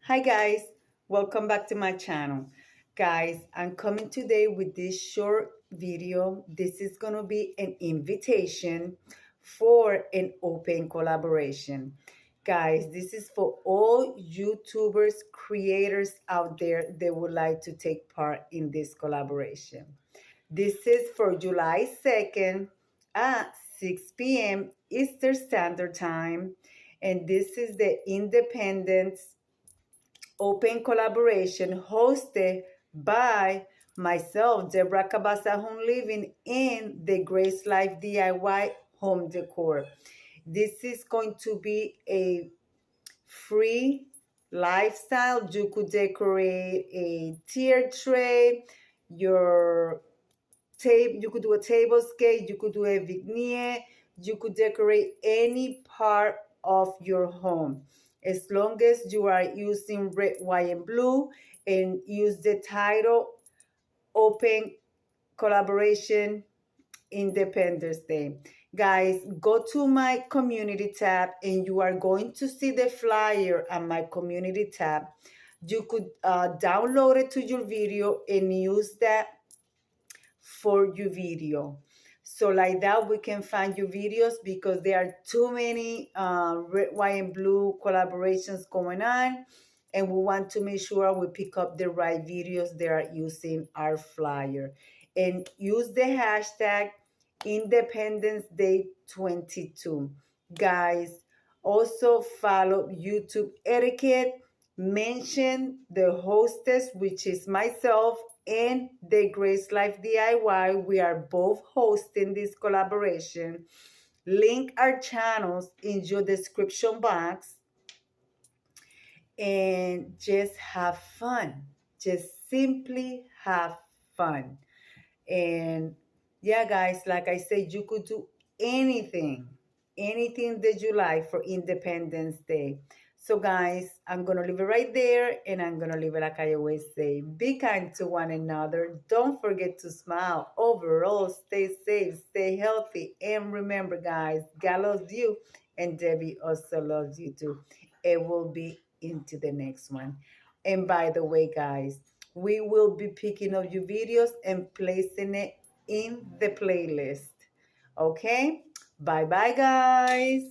Hi guys, welcome back to my channel. Guys, I'm coming today with this short video. This is going to be an invitation for an open collaboration. Guys, this is for all YouTubers, creators out there that would like to take part in this collaboration. This is for July 2nd at 6 p.m. Eastern Standard Time. And this is the Independence open collaboration hosted by myself, Deborah Home Living, in the Grace Life DIY Home Decor. This is going to be a free lifestyle. You could decorate a tier tray, your table, you could do a tablescape, you could do a vignette, you could decorate any part of your home as long as you are using red, white, and blue, and use the title Open Collaboration Independence Day. Guys, go to my community tab and you are going to see the flyer on my community tab. You could download it to your video and use that for your video. So like that, we can find your videos because there are too many red, white, and blue collaborations going on. And we want to make sure we pick up the right videos that are using our flyer. And use the hashtag Independence Day 22. Guys, also follow YouTube Etiquette. Mention the hostess, which is myself, and the Grace Life DIY. We are both hosting this collaboration. Link our channels in your description box and just have fun. Just simply have fun. And yeah, guys, like I said, you could do anything that you like for Independence Day. So guys, I'm going to leave it right there, and I'm going to leave it like I always say. Be kind to one another. Don't forget to smile. Overall, stay safe, stay healthy. And remember, guys, God loves you, and Debbie also loves you too. It will be into the next one. And by the way, guys, we will be picking up your videos and placing it in the playlist. Okay? Bye-bye, guys.